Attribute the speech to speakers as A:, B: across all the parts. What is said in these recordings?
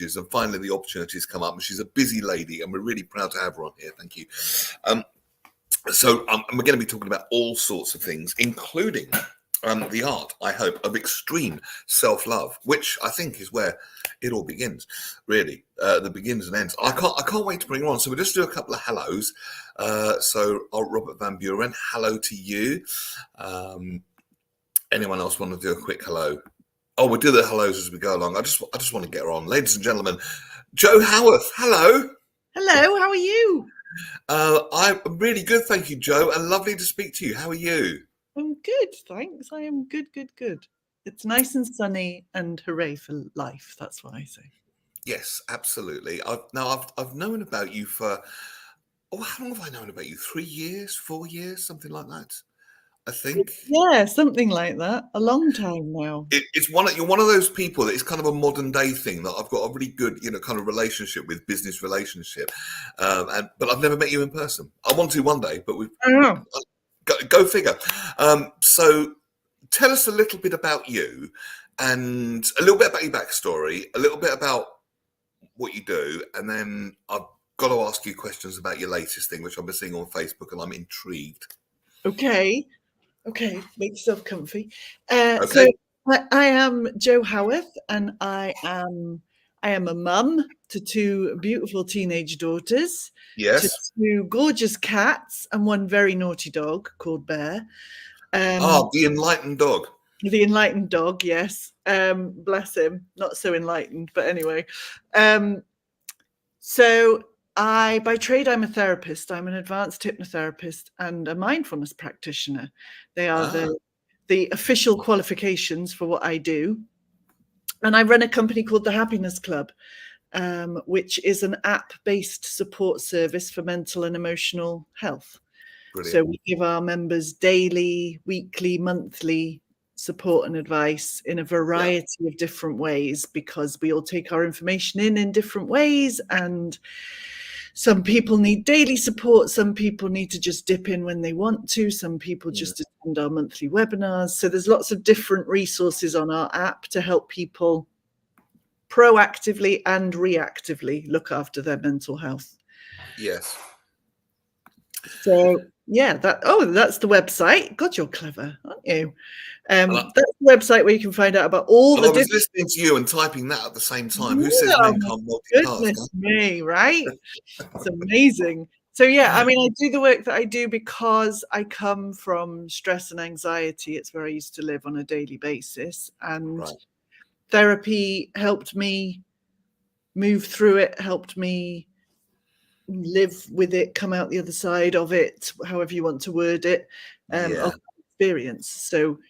A: and finally the opportunities come up, and she's a busy lady, and we're really proud to have her on here. Thank you. So we're going to be talking about all sorts of things, including the art, I hope, of extreme self-love, which I think is where it all begins, really. The begins and ends. I can't wait to bring her on. So we'll just do a couple of hellos. So Robert Van Buren, hello to you. Anyone else want to do a quick hello? Oh, we'll do the hellos as we go along. I just want to get her on. Ladies and gentlemen, Jo Howarth, hello.
B: Hello, how are you?
A: I'm really good, thank you, Jo, and lovely to speak to you. How are you?
B: I'm good, thanks. I am good. It's nice and sunny, and hooray for life. That's what I say.
A: Yes, absolutely. I've known about you for, how long have I known about you? 3 years, 4 years, something like that, I think.
B: Yeah, something like that. A long time now.
A: You're one of those people that it's kind of a modern day thing that I've got a really good, kind of relationship with, business relationship. But I've never met you in person. I want to one day, but go figure. So tell us a little bit about you, and a little bit about your backstory, a little bit about what you do, and then I've got to ask you questions about your latest thing, which I've been seeing on Facebook, and I'm intrigued.
B: Okay, make yourself comfy. So I am Jo Howarth, and I am a mum to 2 beautiful teenage daughters.
A: Yes.
B: To 2 gorgeous cats and 1 very naughty dog called Bear.
A: The enlightened dog.
B: The enlightened dog, yes. Bless him. Not so enlightened, but anyway. So by trade, I'm a therapist. I'm an advanced hypnotherapist and a mindfulness practitioner. They are the official qualifications for what I do. And I run a company called the Happiness Club, which is an app-based support service for mental and emotional health. Brilliant. So we give our members daily, weekly, monthly support and advice in a variety of different ways, because we all take our information in different ways, and some people need daily support, some people need to just dip in when they want to, some people just attend our monthly webinars. So there's lots of different resources on our app to help people proactively and reactively look after their mental health.
A: Yes.
B: So yeah, that's the website. God, you're clever, aren't you? That's the website where you can find out about all the different...
A: I was listening to you and typing that at the same time. Who says men can't multitask?
B: Goodness me, right? It's amazing. So yeah, I mean, I do the work that I do because I come from stress and anxiety. It's where I used to live on a daily basis, and therapy helped me move through it, helped me live with it, come out the other side of it, however you want to word it, of experience. So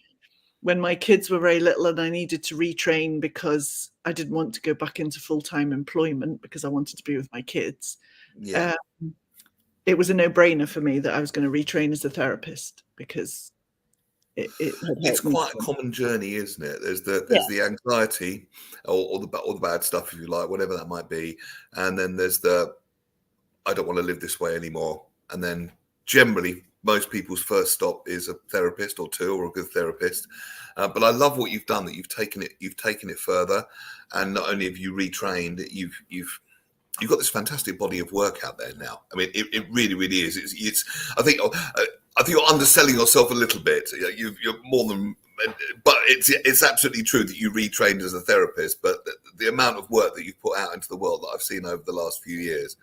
B: when my kids were very little and I needed to retrain because I didn't want to go back into full-time employment because I wanted to be with my kids, it was a no-brainer for me that I was going to retrain as a therapist, because it's
A: quite a common journey, isn't it? There's the anxiety or the bad stuff, if you like, whatever that might be, and then there's the I don't want to live this way anymore. And then generally, most people's first stop is a therapist or 2, or a good therapist. But I love what you've done, that you've taken it further. And not only have you retrained, you've got this fantastic body of work out there now. I mean, it really, really is. I think you're underselling yourself a little bit. You're more than, but it's absolutely true that you retrained as a therapist. But the amount of work that you've put out into the world that I've seen over the last few years,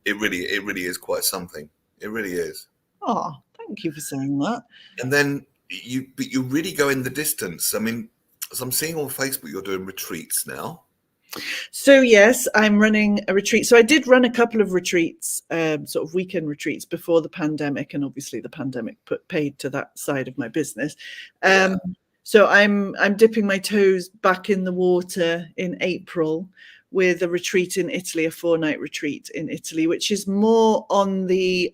A: it really is quite something. It really is.
B: Oh, thank you for saying that.
A: And then you really go in the distance. I mean, as I'm seeing on Facebook, you're doing retreats now.
B: So yes, I'm running a retreat. So I did run a couple of retreats, sort of weekend retreats before the pandemic, and obviously the pandemic put paid to that side of my business. So I'm dipping my toes back in the water in April with a retreat in Italy, a 4-night retreat in Italy, which is more on the,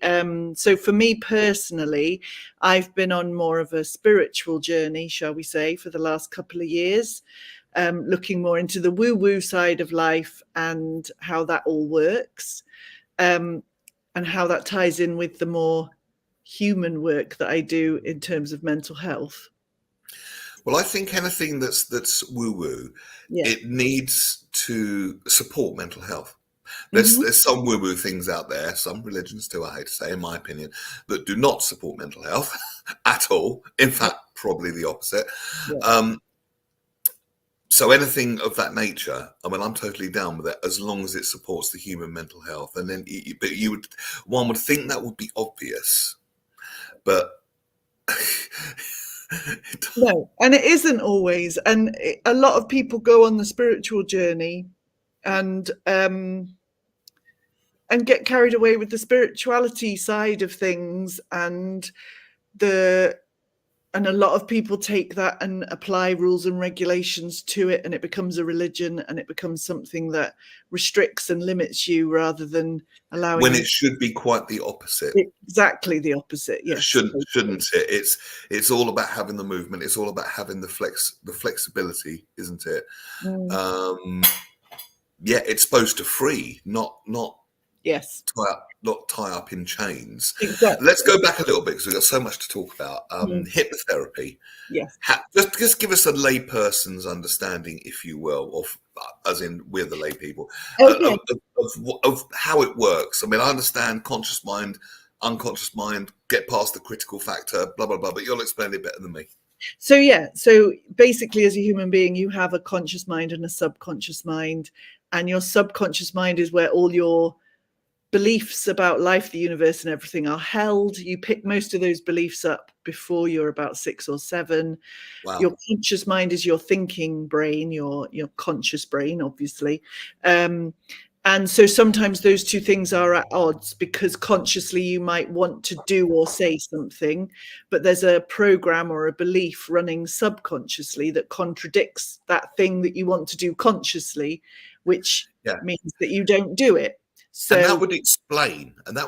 B: so for me personally, I've been on more of a spiritual journey, shall we say, for the last couple of years, looking more into the woo-woo side of life and how that all works, and how that ties in with the more human work that I do in terms of mental health.
A: Well, I think anything that's woo-woo,
B: Yeah.
A: it needs to support mental health.
B: Mhm.
A: There's some woo-woo things out there, some religions too, I hate to say, in my opinion, that do not support mental health at all. In
B: Yeah.
A: fact, probably the opposite.
B: Yeah.
A: So anything of that nature, I mean, I'm totally down with it as long as it supports the human mental health. And then, but one would think that would be obvious, but
B: No, and it isn't always. And a lot of people go on the spiritual journey and get carried away with the spirituality side of things, and a lot of people take that and apply rules and regulations to it, and it becomes a religion, and it becomes something that restricts and limits you rather than allowing
A: when
B: you.
A: it should be quite the opposite.
B: Exactly the opposite. Yes.
A: Shouldn't it? It's all about having the movement. It's all about having the flexibility, isn't it? Yeah, it's supposed to free, not
B: Yes.
A: tie up in chains.
B: Exactly.
A: Let's go back a little bit because we've got so much to talk about. Hypnotherapy.
B: Yes.
A: Just give us a layperson's understanding, if you will, of as in we're the lay people,
B: Okay.
A: of how it works. I mean, I understand conscious mind, unconscious mind, get past the critical factor, blah blah blah. But you'll explain it better than me.
B: So basically, as a human being, you have a conscious mind and a subconscious mind, and your subconscious mind is where all your beliefs about life, the universe, and everything are held. You pick most of those beliefs up before you're about 6 or 7.
A: Wow.
B: Your conscious mind is your thinking brain, your conscious brain, obviously. And so sometimes those two things are at odds, because consciously you might want to do or say something, but there's a program or a belief running subconsciously that contradicts that thing that you want to do consciously, which means that you don't do it. So,
A: and that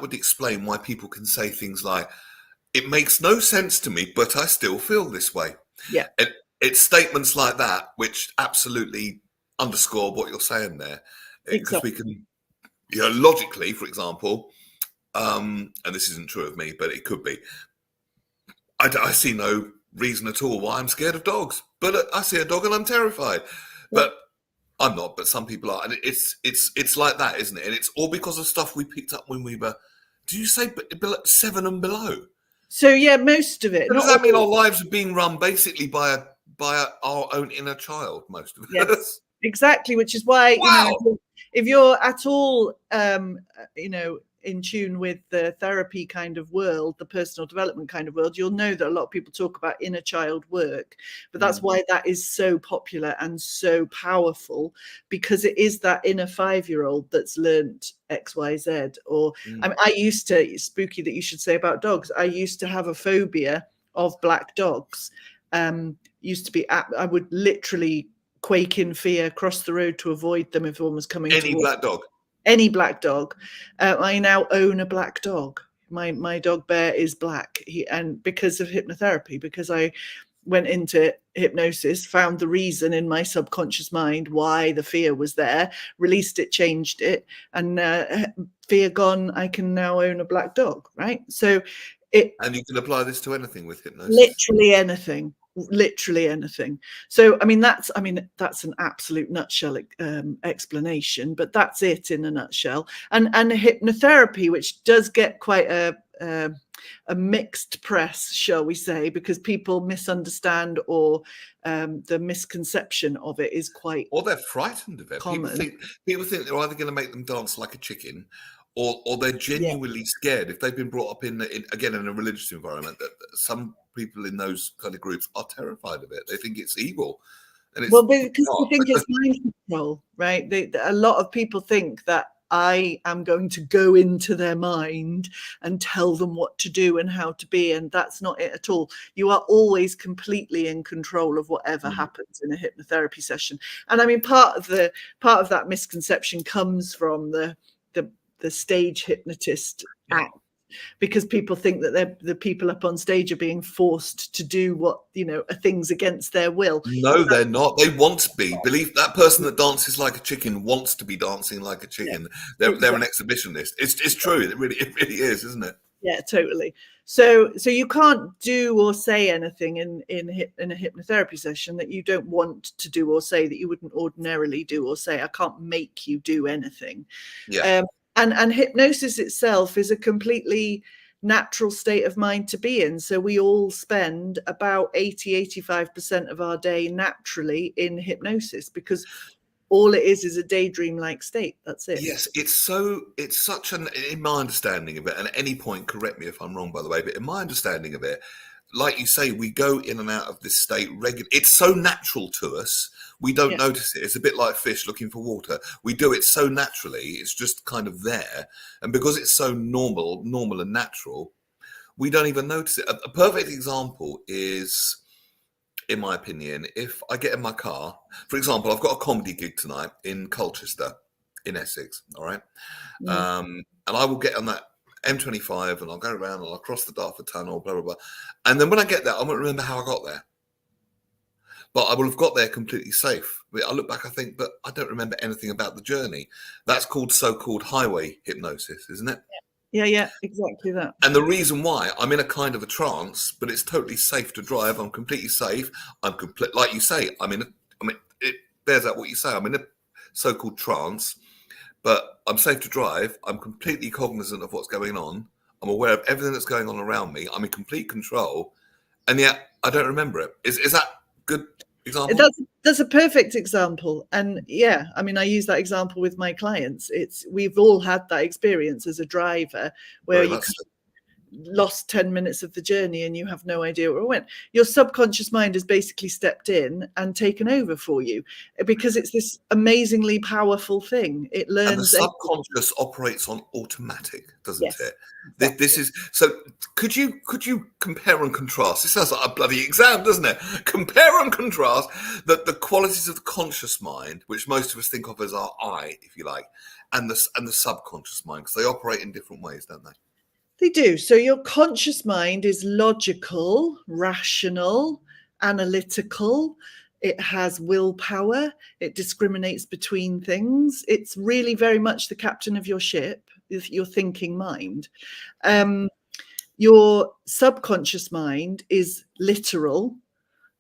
A: would explain why people can say things like, "It makes no sense to me, but I still feel this way."
B: Yeah,
A: it's statements like that which absolutely underscore what you're saying there, because
B: exactly.
A: we can, logically, for example, and this isn't true of me, but it could be. I see no reason at all why I'm scared of dogs, but I see a dog and I'm terrified. But I'm not, but some people are, and it's like that, isn't it? And it's all because of stuff we picked up when we were. Do you say 7 and below?
B: So yeah, most of it.
A: Does that mean our lives are being run basically by our own inner child? Most of it.
B: Yes, exactly. Which is why if you're at all in tune with the therapy kind of world, the personal development kind of world, you'll know that a lot of people talk about inner child work, but that's why that is so popular and so powerful, because it is that inner 5-year-old that's learnt XYZ. Or I used to, spooky that you should say about dogs, I used to have a phobia of black dogs. Used to be, I would literally quake in fear, cross the road to avoid them if one was coming.
A: Any black dog.
B: Any black dog. I now own a black dog. My dog Bear is black. And because of hypnotherapy, because I went into hypnosis, found the reason in my subconscious mind why the fear was there, released it, changed it, and fear gone. I can now own a black dog, right? So
A: and you can apply this to anything with hypnosis.
B: Literally anything. So I mean that's an absolute nutshell explanation, but that's it in a nutshell. And hypnotherapy, which does get quite a mixed press, shall we say, because people misunderstand, or the misconception of it is quite,
A: or they're frightened of it.
B: Common.
A: People think they're either going to make them dance like a chicken, or they're genuinely scared. If they've been brought up in a religious environment, that some people in those kind of groups are terrified of it. They think it's evil. And it's,
B: well, because they think it's mind control, right? A lot of people think that I am going to go into their mind and tell them what to do and how to be, and that's not it at all. You are always completely in control of whatever happens in a hypnotherapy session. And I mean, part of that misconception comes from the stage hypnotist act, because people think that the people up on stage are being forced to do what, are things against their will.
A: No, they're not. They want to be. Believe that person that dances like a chicken wants to be dancing like a chicken. They're an exhibitionist. It's true. It really is, isn't it?
B: Yeah, totally. So you can't do or say anything in a hypnotherapy session that you don't want to do or say, that you wouldn't ordinarily do or say. I can't make you do anything.
A: Yeah.
B: And hypnosis itself is a completely natural state of mind to be in. So we all spend about 80-85% of our day naturally in hypnosis, because all it is a daydream-like state. That's it.
A: Yes, it's such an, in my understanding of it, and at any point, correct me if I'm wrong, by the way, but in my understanding of it, like you say, we go in and out of this state regularly. It's so natural to us, we don't notice it. It's a bit like fish looking for water. We do it so naturally, it's just kind of there. And because it's so normal and natural, we don't even notice it. A perfect example is, in my opinion, if I get in my car, for example, I've got a comedy gig tonight in Colchester, in Essex, all right? And I will get on that M25 and I'll go around and I'll cross the Dartford Tunnel, blah, blah, blah. And then when I get there, I won't remember how I got there. But I will have got there completely safe. I look back, I think, but I don't remember anything about the journey. That's called so-called highway hypnosis, isn't it?
B: Yeah, exactly that.
A: And the reason why, I'm in a kind of a trance, but it's totally safe to drive. I'm completely safe. Like you say, it bears out what you say. I'm in a so-called trance, but I'm safe to drive. I'm completely cognizant of what's going on. I'm aware of everything that's going on around me. I'm in complete control, and yet I don't remember it. Is that a good example?
B: That's a perfect example. And yeah, I mean, I use that example with my clients. We've all had that experience as a driver where you lost 10 minutes of the journey and you have no idea where it went. Your subconscious mind has basically stepped in and taken over for you, because it's this amazingly powerful thing. It learns.
A: And the subconscious operates on automatic, doesn't it?
B: Exactly.
A: This is so. Could you compare and contrast? It sounds like a bloody exam, doesn't it? Compare and contrast the qualities of the conscious mind, which most of us think of as our I, if you like, and the subconscious mind, because they operate in different ways, don't they?
B: They do. So your conscious mind is logical, rational, analytical. It has willpower. It discriminates between things. It's really very much the captain of your ship, your thinking mind. Your subconscious mind is literal.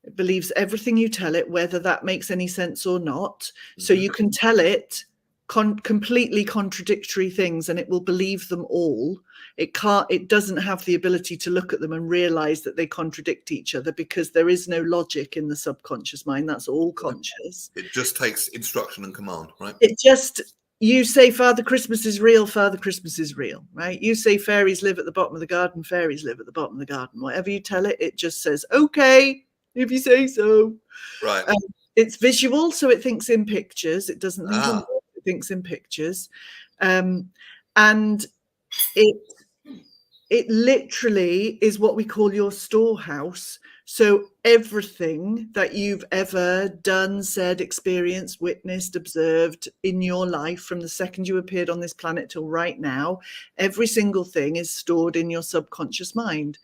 B: It believes everything you tell it, whether that makes any sense or not. So you can tell it completely contradictory things and it will believe them all. It doesn't have the ability to look at them and realize that they contradict each other, because there is no logic in the subconscious mind. That's all conscious.
A: It just takes instruction and command, right?
B: You say Father Christmas is real, Father Christmas is real, right? You say fairies live at the bottom of the garden, fairies live at the bottom of the garden. Whatever you tell it, it just says, okay, if you say so.
A: Right.
B: It's visual, so it thinks in pictures. It doesn't think in words, it thinks in pictures. And it literally is what we call your storehouse. So everything that you've ever done, said, experienced, witnessed, observed in your life from the second you appeared on this planet till right now, every single thing is stored in your subconscious mind.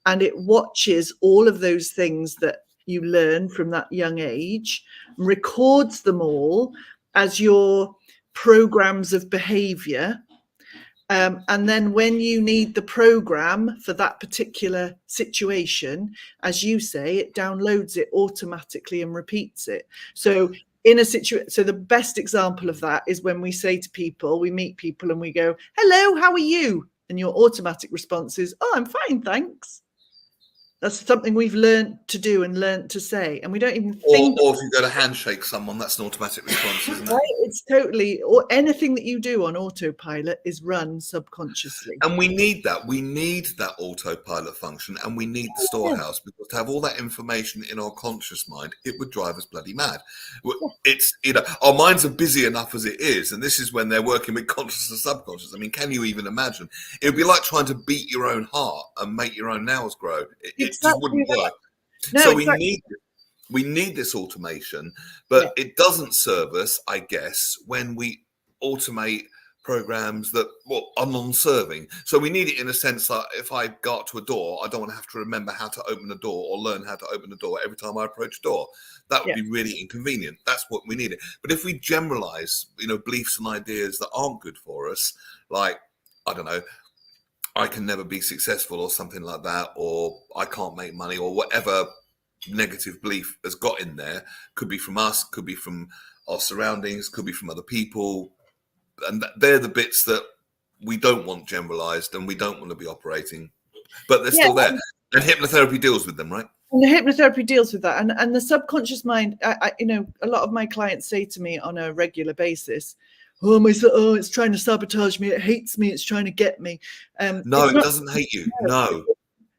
B: And it watches all of those things that you learn from that young age, records them all as your programs of behavior. And then when you need the program for that particular situation, as you say, it downloads it automatically and repeats it. So in a situation, so the best example of that is when we say to people, we meet people and we go, hello, how are you? And your automatic response is, oh, I'm fine, thanks. That's something we've learned to do and learned to say. And we don't even think.
A: Or if you go to handshake someone, that's an automatic response, isn't it?
B: Right? It's totally, or anything that you do on autopilot is run subconsciously.
A: And we need that. We need that autopilot function, and we need the storehouse, because to have all that information in our conscious mind, it would drive us bloody mad. It's, our minds are busy enough as it is, and this is when they're working with conscious and subconscious. I mean, can you even imagine? It would be like trying to beat your own heart and make your own nails grow. It just wouldn't work.
B: No,
A: so we need this automation, but it doesn't serve us, I guess, when we automate programs that are non-serving. So we need it in a sense that if I go up to a door, I don't want to have to remember how to open a door or learn how to open a door every time I approach a door. That would be really inconvenient. That's what we need. But if we generalize, beliefs and ideas that aren't good for us, like, I don't know, I can never be successful or something like that, or I can't make money, or whatever negative belief has got in there. Could be from us, could be from our surroundings, could be from other people. And they're the bits that we don't want generalized and we don't want to be operating, but they're still there. And hypnotherapy deals with them, right?
B: And the hypnotherapy deals with that. And the subconscious mind, you know, a lot of my clients say to me on a regular basis, oh, it's trying to sabotage me. It hates me. It's trying to get me.
A: No, it doesn't hate you. No.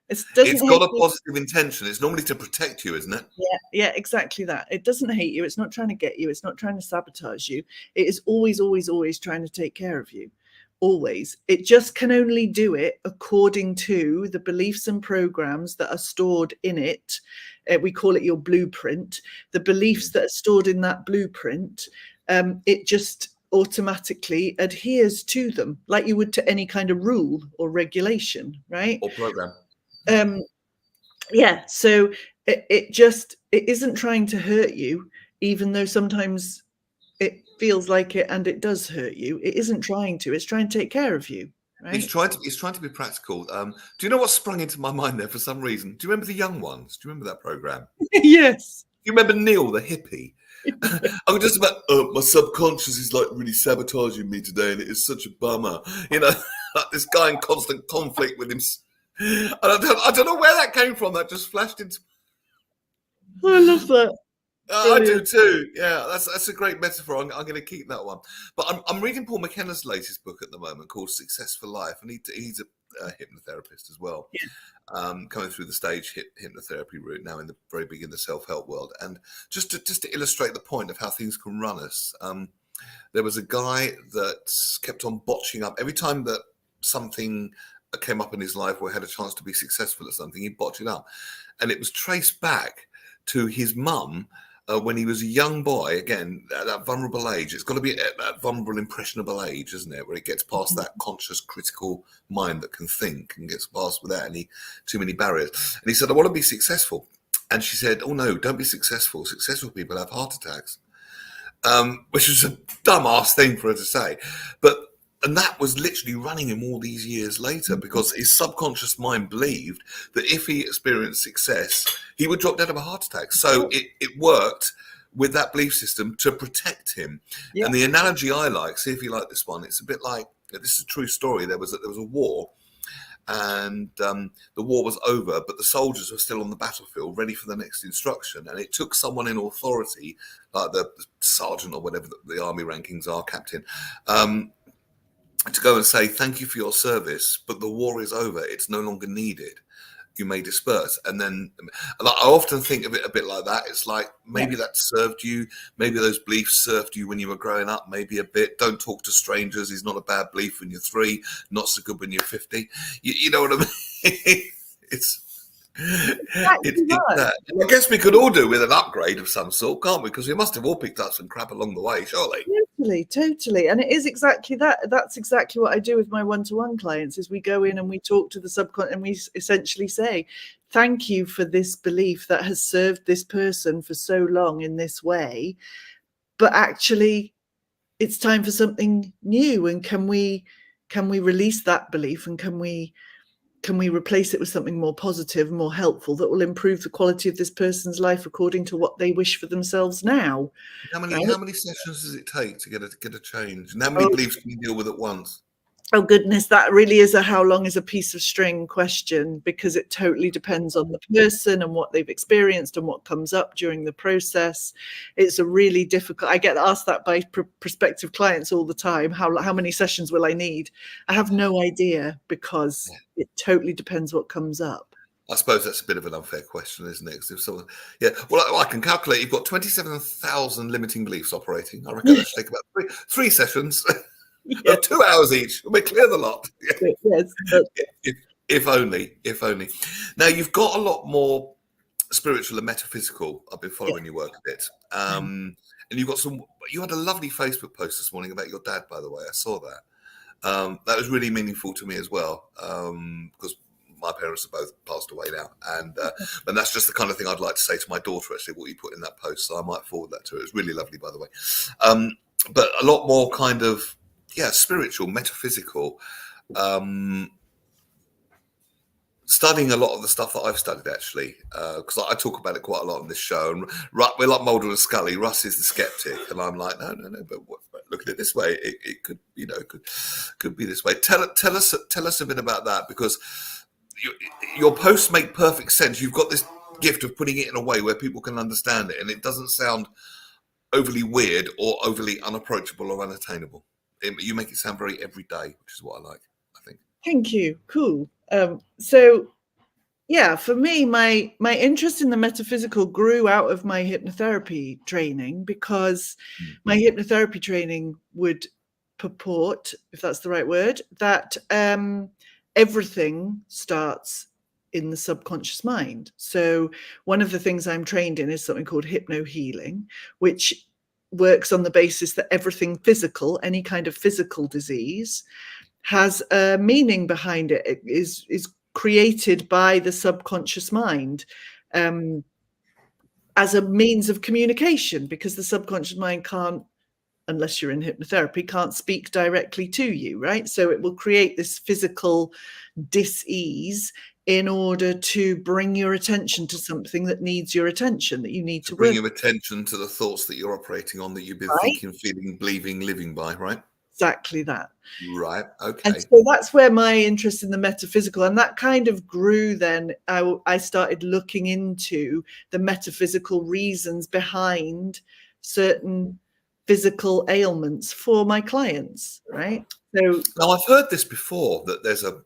A: It's got a positive intention. It's normally to protect you, isn't it?
B: Yeah, exactly that. It doesn't hate you. It's not trying to get you. It's not trying to sabotage you. It is always, always, always trying to take care of you. Always. It just can only do it according to the beliefs and programs that are stored in it. We call it your blueprint. The beliefs that are stored in that blueprint, it just automatically adheres to them like you would to any kind of rule or regulation, right?
A: Or program.
B: Yeah, so it isn't trying to hurt you, even though sometimes it feels like it and it does hurt you. It isn't trying to. It's trying to take care of you, right?
A: It's trying to be practical. Do you know what sprung into my mind there for some reason? Do you remember The Young Ones? Do you remember that program?
B: Yes.
A: Do you remember Neil, the hippie? I'm just about, my subconscious is like really sabotaging me today, and it is such a bummer. You know, like this guy in constant conflict with him. And I don't know where that came from. That just flashed into.
B: I love that.
A: I do too. Yeah, that's a great metaphor. I'm going to keep that one. But I'm reading Paul McKenna's latest book at the moment called Success for Life, and he's a hypnotherapist as well. Yeah. Coming through the stage hypnotherapy route now, very big in the self-help world. And just to illustrate the point of how things can run us, there was a guy that kept on botching up every time that something came up in his life where he had a chance to be successful at something. He'd botch it up, and it was traced back to his mum. When he was a young boy, again, at that vulnerable age, it's got to be at that vulnerable, impressionable age, isn't it? Where it gets past that conscious, critical mind that can think and gets past without any too many barriers. And he said, I want to be successful. And she said, oh, no, don't be successful. Successful people have heart attacks, which is a dumb-ass thing for her to say. And that was literally running him all these years later, because his subconscious mind believed that if he experienced success, he would drop dead of a heart attack. So it worked with that belief system to protect him. Yeah. And the analogy I like, see if you like this one, it's a bit like, this is a true story. There was a war, and the war was over, but the soldiers were still on the battlefield, ready for the next instruction. And it took someone in authority, like the sergeant or whatever the army rankings are, captain, to go and say, thank you for your service, but the war is over. It's no longer needed. You may disperse. And then I often think of it a bit like that. It's like, maybe that served you. Maybe those beliefs served you when you were growing up, maybe a bit. Don't talk to strangers is not a bad belief when you're 3, not so good when you're 50. You know what I mean? It's that. I guess we could all do with an upgrade of some sort, can't we? Because we must have all picked up some crap along the way, surely.
B: Totally. And it is exactly that. That's exactly what I do with my one-to-one clients, is we go in and we talk to the subconscious, and we essentially say, thank you for this belief that has served this person for so long in this way, but actually it's time for something new. And can we release that belief, and can we replace it with something more positive, more helpful, that will improve the quality of this person's life according to what they wish for themselves now?
A: How many sessions does it take to get a change? And how many beliefs can you deal with at once?
B: Oh goodness, that really is a how long is a piece of string question, because it totally depends on the person and what they've experienced and what comes up during the process. It's a really difficult. I get asked that by prospective clients all the time. How many sessions will I need? I have no idea, because it totally depends what comes up.
A: I suppose that's a bit of an unfair question, isn't it? If someone, well, I can calculate you've got 27,000 limiting beliefs operating. I reckon that should take about three sessions. 2 hours each. We'll clear the lot.
B: Yes.
A: If only. Now, you've got a lot more spiritual and metaphysical. I've been following your work a bit. And you had a lovely Facebook post this morning about your dad, by the way. I saw that. That was really meaningful to me as well, because my parents have both passed away now. And that's just the kind of thing I'd like to say to my daughter, actually, what you put in that post. So I might forward that to her. It's really lovely, by the way. But a lot more kind of, spiritual, metaphysical. studying a lot of the stuff that I've studied, actually, because I talk about it quite a lot on this show. And we're like Mulder and Scully. Russ is the skeptic, and I'm like, no, but look at it this way. It could, could be this way. Tell us a bit about that, because your posts make perfect sense. You've got this gift of putting it in a way where people can understand it, and it doesn't sound overly weird or overly unapproachable or unattainable. You make it sound very everyday, which is what I like, I think.
B: Thank you. Cool. So yeah, for me, my interest in the metaphysical grew out of my hypnotherapy training, because my hypnotherapy training would purport, if that's the right word, that everything starts in the subconscious mind. So one of the things I'm trained in is something called hypno healing, which works on the basis that everything physical, any kind of physical disease, has a meaning behind it. It is created by the subconscious mind as a means of communication, because the subconscious mind can't, unless you're in hypnotherapy, can't speak directly to you, right? So it will create this physical dis-ease in order to bring your attention to something that needs your attention, that you need to
A: bring your attention to the thoughts that you're operating on, that you've been thinking, feeling, believing, living by, right?
B: Exactly that.
A: Right. Okay.
B: And so that's where my interest in the metaphysical, and that kind of grew then. I started looking into the metaphysical reasons behind certain physical ailments for my clients, right? So
A: now, I've heard this before, that there's a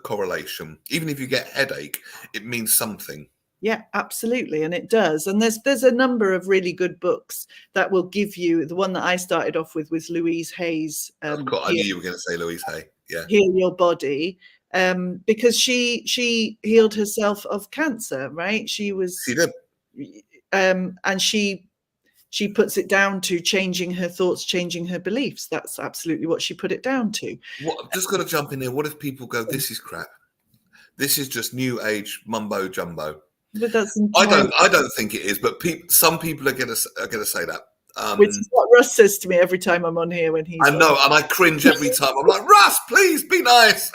A: correlation. Even if you get headache, it means something.
B: Yeah, absolutely. And it does. And there's a number of really good books that will give you. The one that I started off with was Louise Hay's.
A: I knew you were going to say Louise Hay. Yeah.
B: Heal Your Body. Because she healed herself of cancer, right? She did. And she puts it down to changing her thoughts, changing her beliefs. That's absolutely what she put it down to.
A: I'm just going to jump in there. What if people go, this is crap? This is just new age mumbo jumbo.
B: But that's
A: I don't think it is, but some people are going to say that.
B: Which is what Russ says to me every time I'm on here when he's.
A: I know, and I cringe every time. I'm like, Russ, please be nice.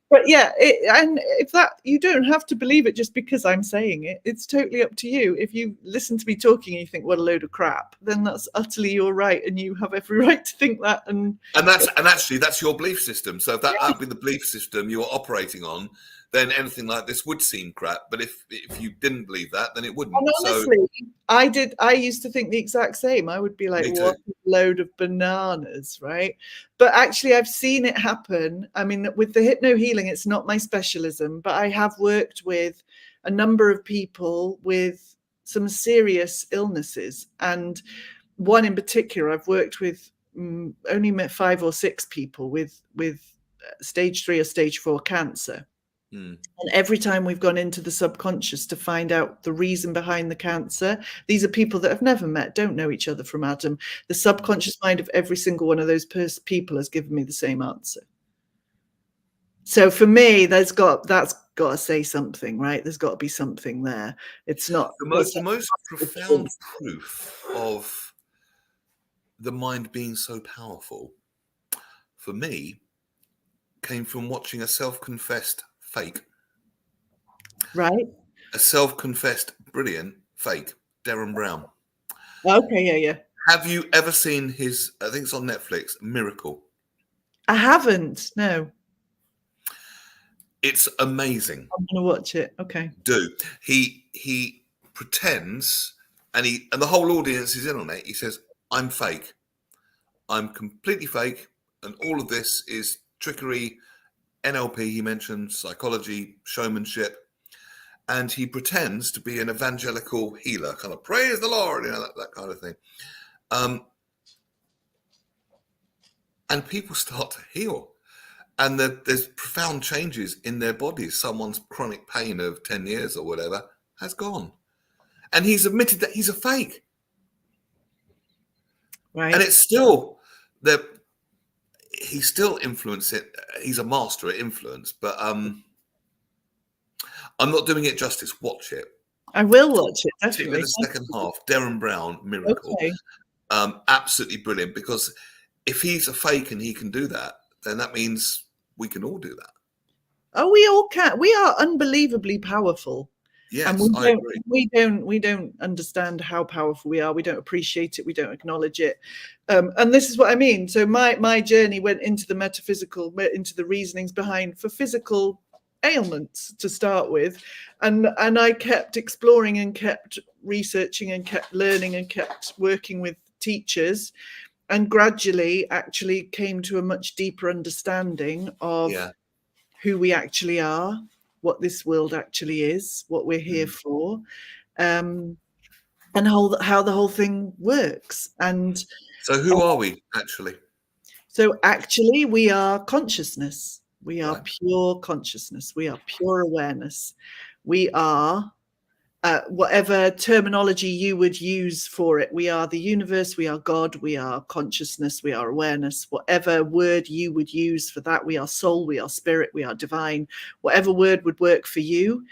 B: But yeah, and if that, you don't have to believe it just because I'm saying it. It's totally up to you. If you listen to me talking and you think, what a load of crap, then that's utterly your right, and you have every right to think that. And
A: actually that's your belief system. So if that had been the belief system you were operating on, then anything like this would seem crap. But if you didn't believe that, then it wouldn't.
B: And honestly, I used to think the exact same. I would be like, what a load of bananas, right? But actually, I've seen it happen. I mean, with the hypno healing, it's not my specialism, but I have worked with a number of people with some serious illnesses. And one in particular, I've worked with only met 5 or 6 people with stage 3 or stage 4 cancer. And every time we've gone into the subconscious to find out the reason behind the cancer, these are people that have never met, don't know each other from Adam. The subconscious mind of every single one of those people has given me the same answer. So for me, that's got to say something, right? There's got to be something there. It's not
A: the most profound proof of the mind being so powerful for me came from watching a self-confessed fake.
B: Right.
A: A self-confessed brilliant fake, Darren Brown.
B: Okay, yeah.
A: Have you ever seen his, I think it's on Netflix, Miracle?
B: I haven't, no.
A: It's amazing.
B: I'm going to watch it. Okay.
A: Do. He pretends, and the whole audience is in on it. He says, I'm fake. I'm completely fake, and all of this is trickery, NLP, he mentioned, psychology, showmanship, and he pretends to be an evangelical healer, kind of praise the Lord, that kind of thing. And people start to heal, and there's profound changes in their bodies. Someone's chronic pain of 10 years or whatever has gone, and he's admitted that he's a fake.
B: Right.
A: And it's still there. He's still influencing. He's a master at influence, but I'm not doing it justice. Watch it.
B: I will watch it, definitely.
A: The second half, Darren Brown, Miracle.
B: Okay.
A: Absolutely brilliant, because if he's a fake and he can do that, then that means we can all do that.
B: Oh, we all can. We are unbelievably powerful. And
A: Yes, I agree.
B: we don't understand how powerful we are. We don't appreciate it. We don't acknowledge it. And this is what I mean. So my journey went into the metaphysical, into the reasonings behind for physical ailments to start with, and I kept exploring and kept researching and kept learning and kept working with teachers, and gradually actually came to a much deeper understanding of who we actually are, what this world actually is, what we're here for, and how the whole thing works. And
A: so who are we actually?
B: So actually we are consciousness. We are
A: Right.
B: pure consciousness. We are pure awareness. We are whatever terminology you would use for it. We are the universe, we are God, we are consciousness, we are awareness, whatever word you would use for that. We are soul, we are spirit, we are divine, whatever word would work for you.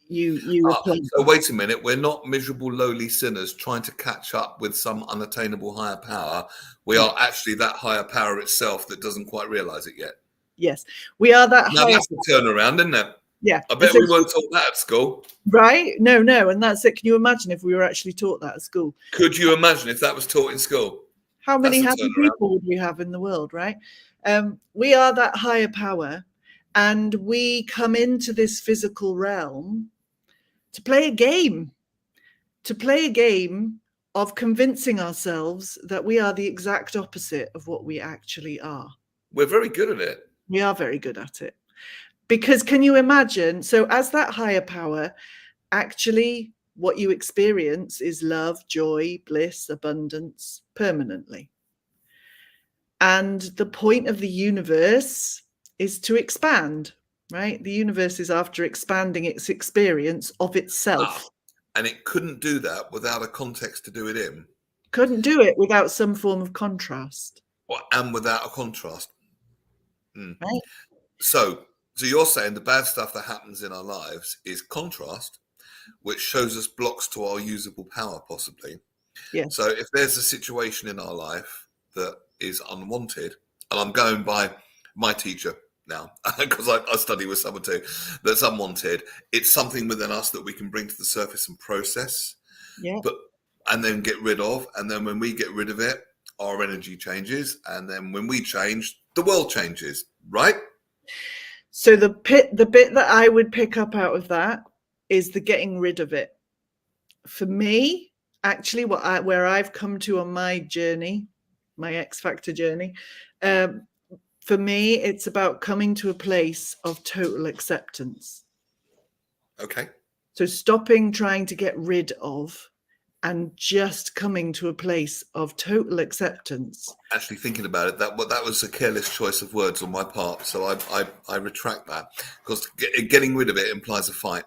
B: You apply.
A: So wait a minute, we're not miserable, lowly sinners trying to catch up with some unattainable higher power. We are actually that higher power itself that doesn't quite realize it yet.
B: Yes, we are that
A: Now
B: higher.
A: that's a turnaround, isn't it?
B: Yeah.
A: I bet we weren't taught that at school.
B: Right? No. And that's it. Can you imagine if we were actually taught that at school?
A: Could you imagine if that was taught in school?
B: How many happy people would we have in the world, right? We are that higher power, and we come into this physical realm to play a game of convincing ourselves that we are the exact opposite of what we actually are.
A: We're very good at it.
B: We are very good at it. Because can you imagine? So as that higher power, actually what you experience is love, joy, bliss, abundance permanently. And the point of the universe is to expand, right? The universe is after expanding its experience of itself.
A: And it couldn't do that without a context to do it in.
B: Couldn't do it without some form of contrast.
A: And without a contrast.
B: Right?
A: So you're saying the bad stuff that happens in our lives is contrast, which shows us blocks to our usable power, possibly.
B: Yeah.
A: So if there's a situation in our life that is unwanted, and I'm going by my teacher now, because I study with someone too, that's unwanted, it's something within us that we can bring to the surface and process, and then get rid of. And then when we get rid of it, our energy changes. And then when we change, the world changes, right?
B: So the bit that I would pick up out of that is the getting rid of it. For me, actually, where I've come to on my journey, my X Factor journey, for me, it's about coming to a place of total acceptance.
A: Okay.
B: So stopping trying to get rid of and just coming to a place of total acceptance.
A: Actually thinking about it, that was a careless choice of words on my part. So I retract that, because getting rid of it implies a fight,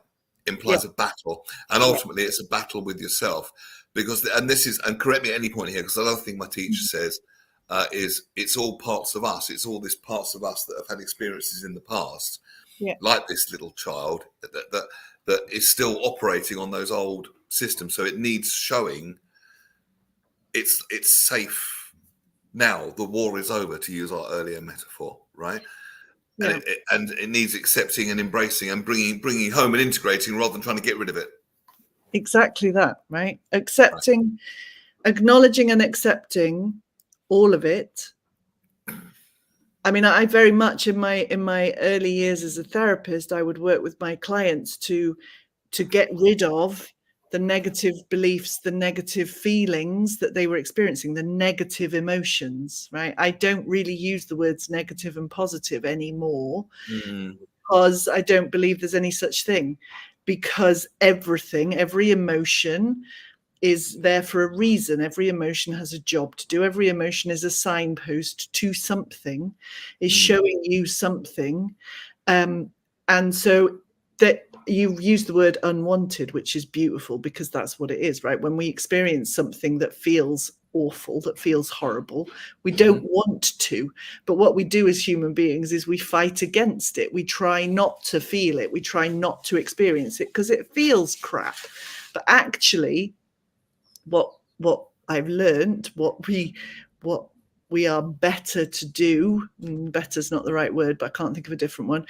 A: implies a battle. And ultimately it's a battle with yourself, because, and correct me at any point here, because another thing my teacher says is it's all parts of us. It's all this parts of us that have had experiences in the past, like this little child that is still operating on those old systems. So it needs showing it's safe now. The war is over, to use our earlier metaphor, right? And it needs accepting and embracing and bringing home and integrating, rather than trying to get rid of it.
B: Exactly that, right? Accepting, acknowledging and accepting all of it. I mean, I very much in my early years as a therapist, I would work with my clients to get rid of the negative beliefs, the negative feelings that they were experiencing, the negative emotions, right? I don't really use the words negative and positive anymore, because I don't believe there's any such thing, because every emotion is there for a reason. Every emotion has a job to do. Every emotion is a signpost to something, is showing you something. And so that you use the word unwanted, which is beautiful, because that's what it is, right? When we experience something that feels awful, that feels horrible, we don't want to. But what we do as human beings is we fight against it. We try not to feel it. We try not to experience it because it feels crap. But actually, what I've learned, what we are better to do, better's not the right word, but I can't think of a different one,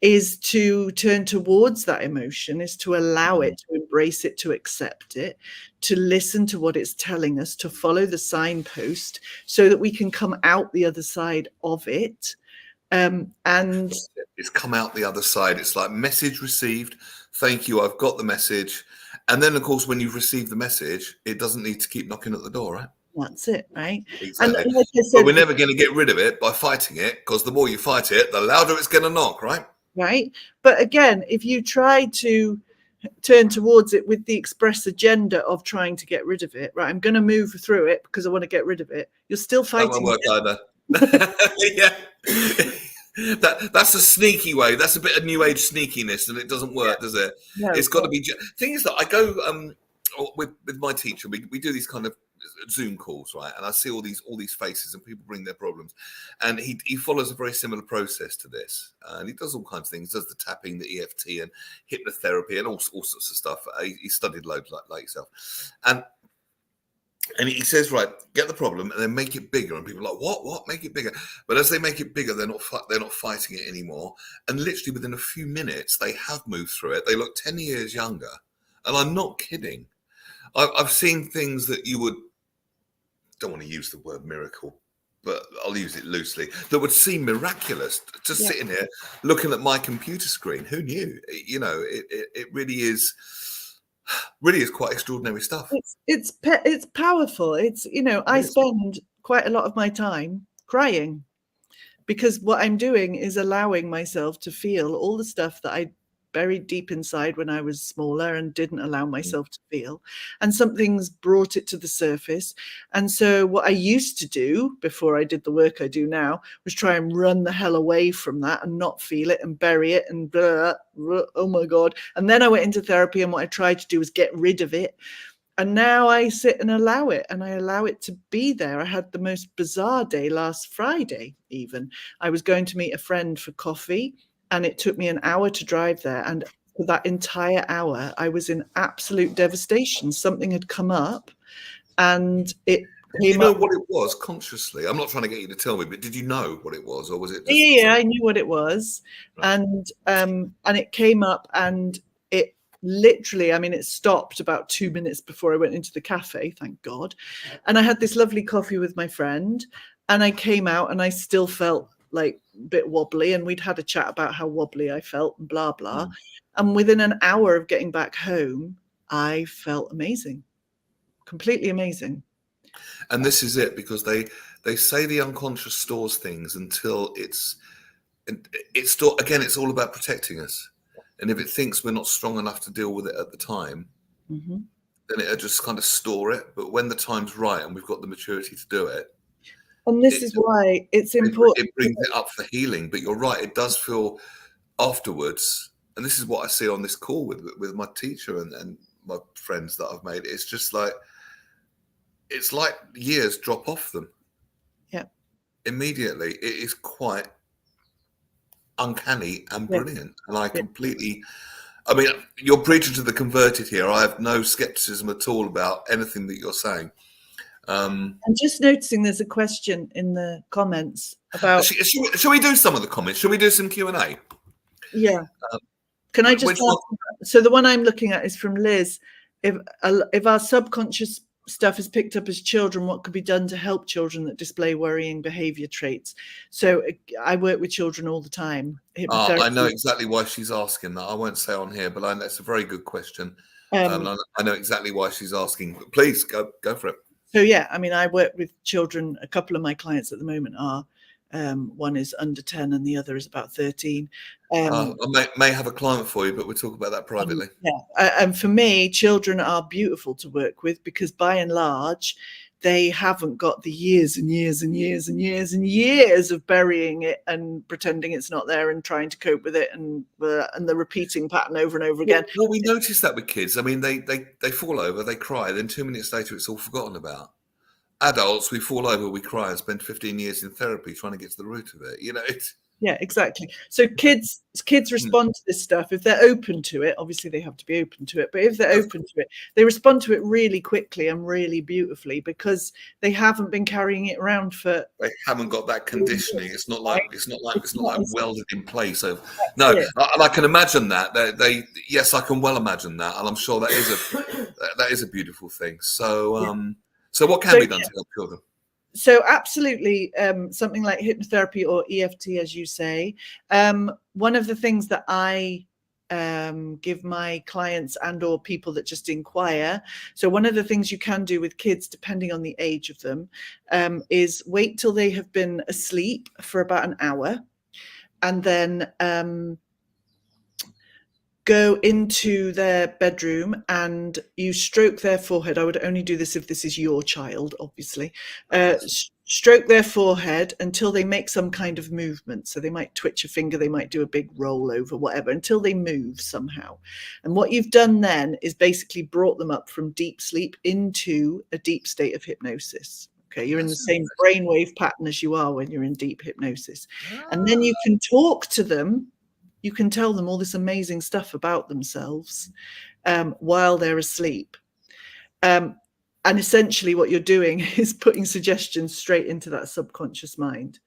B: is to turn towards that emotion, is to allow it, to embrace it, to accept it, to listen to what it's telling us, to follow the signpost so that we can come out the other side of it. And
A: it's come out the other side. It's like message received. Thank you. I've got the message. And then, of course, when you've received the message, it doesn't need to keep knocking at the door, right?
B: That's it, right?
A: Exactly.
B: And like I said,
A: but we're never going to get rid of it by fighting it, because the more you fight it, the louder it's going to knock, right?
B: Right. But again, if you try to turn towards it with the express agenda of trying to get rid of it, right, I'm going to move through it because I want to get rid of it, you're still fighting.
A: That won't work either. Yeah. That's a sneaky way. That's a bit of new age sneakiness, and it doesn't work, does it? No, it's got to be. Thing is that I go with my teacher. We do these kind of Zoom calls, right? And I see all these faces, and people bring their problems, and he follows a very similar process to this, and he does all kinds of things. He does the tapping, the EFT, and hypnotherapy, and all sorts of stuff. He studied loads like yourself, and he says, right, get the problem and then make it bigger. And people are like, what? Make it bigger. But as they make it bigger, they're not fighting it anymore. And literally within a few minutes, they have moved through it. They look 10 years younger. And I'm not kidding. I've seen things that you would, don't want to use the word miracle, but I'll use it loosely, that would seem miraculous. Just sitting here looking at my computer screen. Who knew? You know, it really is quite extraordinary stuff.
B: It's powerful. It's, you know, I spend quite a lot of my time crying because what I'm doing is allowing myself to feel all the stuff that I buried deep inside when I was smaller and didn't allow myself to feel, and something's brought it to the surface. And so what I used to do before I did the work I do now was try and run the hell away from that and not feel it and bury it and blah, blah, oh my God. And then I went into therapy, and what I tried to do was get rid of it. And now I sit and allow it, and I allow it to be there. I had the most bizarre day last Friday even. I was going to meet a friend for coffee, and it took me an hour to drive there. And for that entire hour, I was in absolute devastation. Something had come up, and it
A: came up. What it was consciously? I'm not trying to get you to tell me, but did you know what it was, or was it?
B: Yeah, I knew what it was, right. And it came up, and it literally, I mean, it stopped about 2 minutes before I went into the cafe, thank God. And I had this lovely coffee with my friend, and I came out, and I still felt like a bit wobbly, and we'd had a chat about how wobbly I felt and blah blah. And within an hour of getting back home, I felt amazing, completely amazing.
A: And this is it, because they say the unconscious stores things until it's again, it's all about protecting us. And if it thinks we're not strong enough to deal with it at the time, then it'll just kind of store it. But when the time's right and we've got the maturity to do it,
B: and this is why it's important.
A: It brings it up for healing. But you're right, it does feel afterwards. And this is what I see on this call with my teacher and my friends that I've made. It's just like, it's like years drop off them.
B: Yeah.
A: Immediately. It is quite uncanny and brilliant. And I completely, I mean, you're preaching to the converted here. I have no skepticism at all about anything that you're saying.
B: I'm just noticing there's a question in the comments about.
A: Shall we do some of the comments? Shall we do some Q&A?
B: Yeah. Can I just ask? So the one I'm looking at is from Liz. If our subconscious stuff is picked up as children, what could be done to help children that display worrying behavior traits? So I work with children all the time.
A: I know exactly why she's asking that. I won't say on here, but that's a very good question. I know exactly why she's asking. Please go for it.
B: So yeah, I mean, I work with children. A couple of my clients at the moment are, one is under 10 and the other is about 13.
A: I may have a client for you, but we'll talk about that privately.
B: And for me, children are beautiful to work with because by and large, they haven't got the years and years and years and years and years of burying it and pretending it's not there and trying to cope with it and the repeating pattern over and over again.
A: Well, we notice that with kids. I mean, they fall over, they cry, then 2 minutes later, it's all forgotten about. Adults, we fall over, we cry, and spend 15 years in therapy trying to get to the root of it. You know,
B: Yeah, exactly. So kids respond to this stuff if they're open to it. Obviously, they have to be open to it, but if they're open to it, they respond to it really quickly and really beautifully because they haven't been carrying it around for.
A: They haven't got that conditioning. It's not like welded in place. So no,
B: Yeah.
A: and I can imagine that. Yes, I can well imagine that, and I'm sure that is a beautiful thing. So so what can be done to help children?
B: So absolutely, something like hypnotherapy or EFT, as you say. One of the things that I give my clients and or people that just inquire. So one of the things you can do with kids, depending on the age of them, is wait till they have been asleep for about an hour, and then go into their bedroom and you stroke their forehead. I would only do this if this is your child, obviously. Stroke their forehead until they make some kind of movement. So they might twitch a finger, they might do a big roll over, whatever, until they move somehow. And what you've done then is basically brought them up from deep sleep into a deep state of hypnosis. Okay, you're in the same brainwave pattern as you are when you're in deep hypnosis. And then you can talk to them. You can tell them all this amazing stuff about themselves while they're asleep. And essentially what you're doing is putting suggestions straight into that subconscious mind.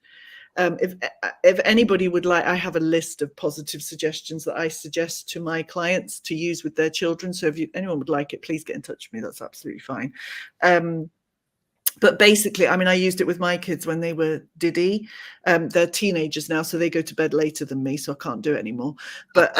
B: If anybody would like, I have a list of positive suggestions that I suggest to my clients to use with their children. So if anyone would like it, please get in touch with me. That's absolutely fine. But basically, I mean, I used it with my kids when they were diddy. They're teenagers now, so they go to bed later than me, so I can't do it anymore. But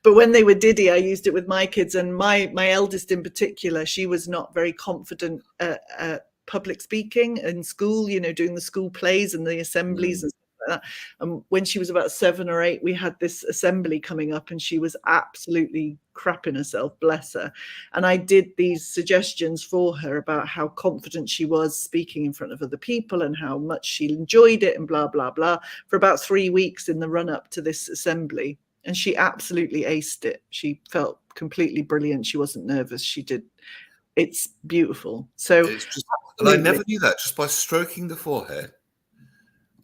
B: but when they were diddy, I used it with my kids, and my eldest in particular, she was not very confident at public speaking in school, you know, doing the school plays and the assemblies and stuff like that. And when she was about 7 or 8, we had this assembly coming up and she was absolutely crapping herself, bless her. And I did these suggestions for her about how confident she was speaking in front of other people and how much she enjoyed it and blah, blah, blah, for about 3 weeks in the run up to this assembly. And she absolutely aced it. She felt completely brilliant. She wasn't nervous. She did. It's beautiful. So
A: it's just, and I never knew that, just by stroking the forehead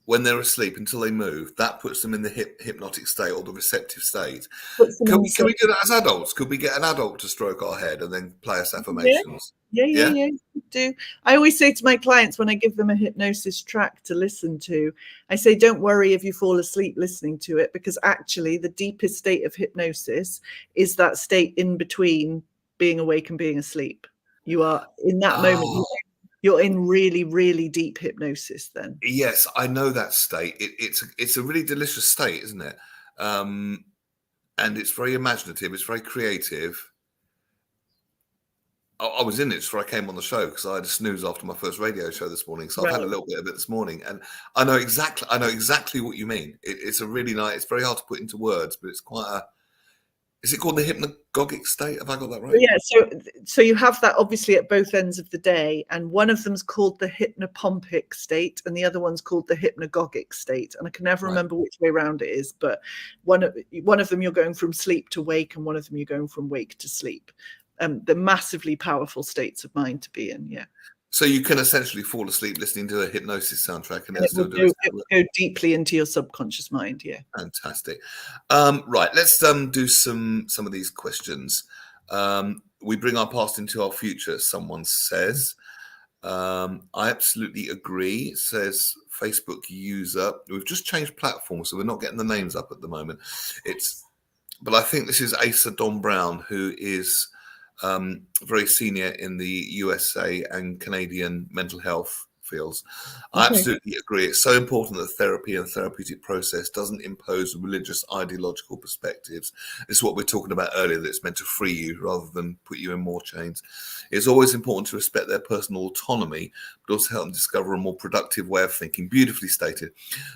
A: when they're asleep until they move, that puts them in the hypnotic state or the receptive state. Can we do that as adults? Could we get an adult to stroke our head and then play us affirmations?
B: Yeah, do. I always say to my clients when I give them a hypnosis track to listen to, I say, don't worry if you fall asleep listening to it, because actually the deepest state of hypnosis is that state in between being awake and being asleep. You are in that moment, you're in really, really deep hypnosis then.
A: Yes, I know that state. It's a really delicious state, isn't it? And it's very imaginative. It's very creative. I was in it before I came on the show because I had a snooze after my first radio show this morning. So I've had a little bit of it this morning, and I know exactly what you mean. It's a really nice. It's very hard to put into words, but it's quite a. Is it called the hypnagogic state? Have I got that right?
B: Yeah. So you have that obviously at both ends of the day, and one of them's called the hypnopompic state, and the other one's called the hypnagogic state. And I can never remember which way around it is, but one of them you're going from sleep to wake, and one of them you're going from wake to sleep. They're massively powerful states of mind to be in. Yeah.
A: So you can essentially fall asleep listening to a hypnosis soundtrack, and
B: it will go deeply into your subconscious mind. Yeah.
A: Fantastic. Right, let's do some of these questions. We bring our past into our future, someone says. I absolutely agree. It says Facebook user. We've just changed platforms, so we're not getting the names up at the moment. But I think this is Asa Don Brown, who is very senior in the USA and Canadian mental health fields. I absolutely agree. It's so important that therapy and therapeutic process doesn't impose religious ideological perspectives. It's what we're talking about earlier, that it's meant to free you rather than put you in more chains. It's always important to respect their personal autonomy, but also help them discover a more productive way of thinking. Beautifully stated.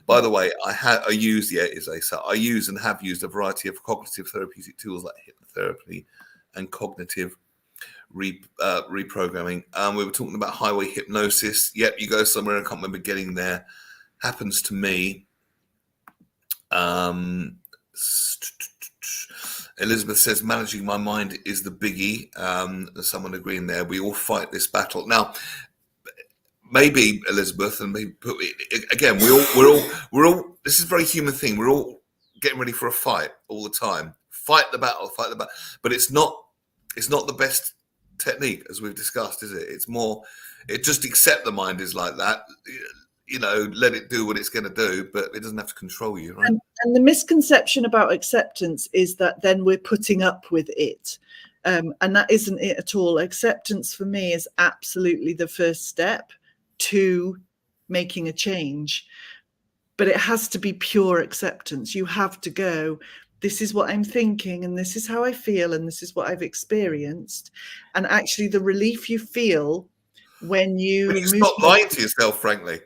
A: By the way, I use and have used a variety of cognitive therapeutic tools like hypnotherapy and cognitive reprogramming. We were talking about highway hypnosis. Yep, you go somewhere, I can't remember getting there. Happens to me. Elizabeth says, managing my mind is the biggie. There's someone agreeing there. We all fight this battle. Now, maybe Elizabeth, and maybe again, we're all. This is a very human thing. We're all getting ready for a fight all the time. Fight the battle, but it's not the best technique, as we've discussed, is it? It's more, it just accept the mind is like that. Let it do what it's going to do, but it doesn't have to control you, right?
B: And the misconception about acceptance is that then we're putting up with it. And that isn't it at all. Acceptance for me is absolutely the first step to making a change. But it has to be pure acceptance. You have to go, this is what I'm thinking, and this is how I feel, and this is what I've experienced. And actually the relief you feel when you
A: stop lying to yourself, frankly.